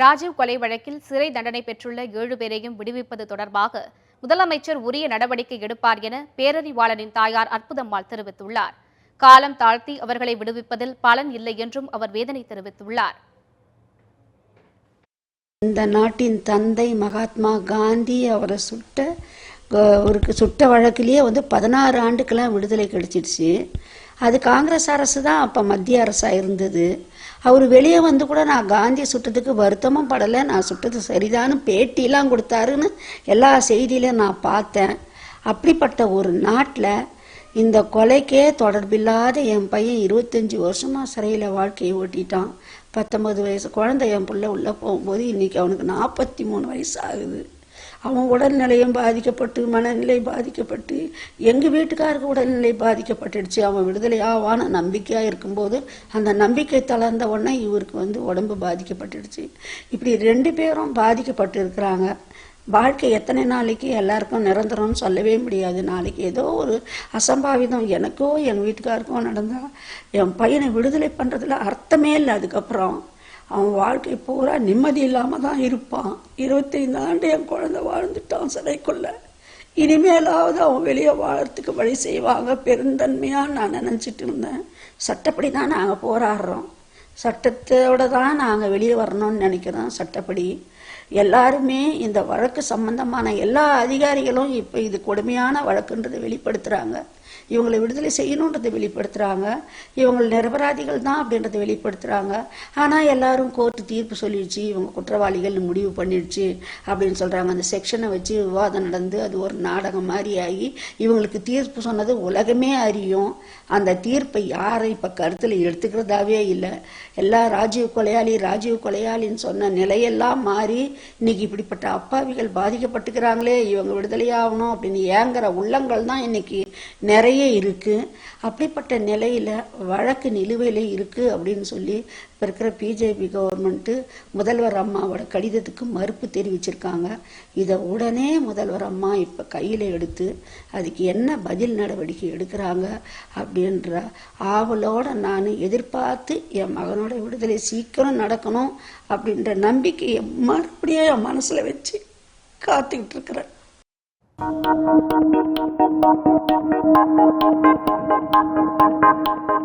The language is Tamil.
ராஜீவ் கொலை வழக்கில் சிறை தண்டனை பெற்றுள்ள 7 பேரையும் விடுவிப்பது தொடர்பாக முதலமைச்சர் உரிய நடவடிக்கை எடுப்பார் என பேரறிவாளனின் தாயார் அற்புதம்மாள் தெரிவித்துள்ளார். காலம் தாழ்த்தி அவர்களை விடுவிப்பதில் பலன் இல்லை என்றும் அவர் வேதனை தெரிவித்துள்ளார். இந்த நாட்டின் தந்தை மகாத்மா காந்தி அவரை சுட்ட வழக்கிலேயே 16 ஆண்டுக்கெல்லாம் விடுதலை கிடைச்சிடுச்சு. அது காங்கிரஸ் அரசு தான் அப்போ மத்திய அரசாக இருந்தது. அவர் வெளியே வந்து கூட நான் காந்தி சுட்டதுக்கு வருத்தமும் படலை, நான் சுட்டது சரிதான்னு பேட்டிலாம் கொடுத்தாருன்னு எல்லா செய்தியிலையும் நான் பார்த்தேன். அப்படிப்பட்ட ஒரு நாட்டில் இந்த கொலைக்கே தொடர்பில்லாத என் பையன் 25 வருஷமாக சிறையில் வாழ்க்கையை ஓட்டிட்டான். 19 வயசு குழந்தை என் பிள்ளை உள்ளே போகும்போது இன்றைக்கி அவனுக்கு 43 வயசு ஆகுது. அவன் உடல்நிலையும் பாதிக்கப்பட்டு மனநிலை பாதிக்கப்பட்டு எங்கள் வீட்டுக்காருக்கு உடல்நிலை பாதிக்கப்பட்டுடுச்சு. அவன் விடுதலை ஆவான நம்பிக்கையாக இருக்கும்போது அந்த நம்பிக்கை தளர்ந்த உடனே இவருக்கு உடம்பு பாதிக்கப்பட்டுடுச்சு. இப்படி 2 பேரும் பாதிக்கப்பட்டு இருக்கிறாங்க. வாழ்க்கை எத்தனை நாளைக்கு எல்லாருக்கும் நிரந்தரம்னு சொல்லவே முடியாது. நாளைக்கு ஏதோ ஒரு அசம்பாவிதம் எனக்கோ என் வீட்டுக்காருக்கோ நடந்தால் என் பையனை விடுதலை பண்ணுறதுல அர்த்தமே இல்லை. அதுக்கப்புறம் அவன் வாழ்க்கை பூரா நிம்மதி இல்லாமல் தான் இருப்பான். 25 ஆண்டு என் குழந்தை வாழ்ந்துட்டான் சிறைக்குள்ள. இனிமேலாவது அவன் வெளியே வாழறதுக்கு வழி செய்வாங்க பெருந்தன்மையாக நான் நினச்சிட்டு இருந்தேன். சட்டப்படி தான் நாங்கள் போராடுறோம். சட்டத்தோட தான் நாங்கள் வெளியே வரணும்னு நினைக்கிறோம். சட்டப்படி எல்லாருமே இந்த வழக்கு சம்பந்தமான எல்லா அதிகாரிகளும் இப்போ இது கொடுமையான வழக்குன்றதை வெளிப்படுத்துகிறாங்க. இவங்களை விடுதலை செய்யணுன்றதை வெளிப்படுத்துகிறாங்க. இவங்க நிரபராதிகள் தான் அப்படின்றத வெளிப்படுத்துகிறாங்க. ஆனால் எல்லாரும் கோர்ட்டு தீர்ப்பு சொல்லிடுச்சு, இவங்க குற்றவாளிகள் முடிவு பண்ணிடுச்சு அப்படின்னு சொல்கிறாங்க. அந்த செக்ஷனை வச்சு விவாதம் நடந்து அது ஒரு நாடகம் மாதிரி ஆகி இவங்களுக்கு தீர்ப்பு சொன்னது உலகமே அறியும். அந்த தீர்ப்பை யாரை இப்போ கருத்தில் எடுத்துக்கிறதாவே இல்லை. எல்லா ராஜீவ் கொலையாளின்னு சொன்ன நிலையெல்லாம் மாறி இன்னைக்கு இப்படிப்பட்ட அப்பாவிகள் பாதிக்கப்பட்டுக்கிறாங்களே, இவங்க விடுதலையாகணும் அப்படின்னு ஏங்குற உள்ளங்கள் தான் இன்னைக்கு நிறைய இருக்கு. அப்படிப்பட்ட நிலையில வழக்கு நிலுவையில இருக்கு அப்படின்னு சொல்லி இப்ப இருக்கிற பிஜேபி கவர்மெண்ட் முதல்வர் அம்மாவோட கடிதத்துக்கு மறுப்பு தெரிவிச்சிருக்காங்க. இதை உடனே முதல்வர் அம்மா இப்ப கையில எடுத்து அதுக்கு என்ன பதில் நடவடிக்கை எடுக்கிறாங்க அப்படின்ற ஆவலோட நான் எதிர்பார்த்து என் மகனோட விடுதலை சீக்கிரம் நடக்கணும் அப்படின்ற நம்பிக்கையை மறுபடியும் என் மனசுல வச்சு காத்துக்கிட்டு இருக்கிறேன். Thank you.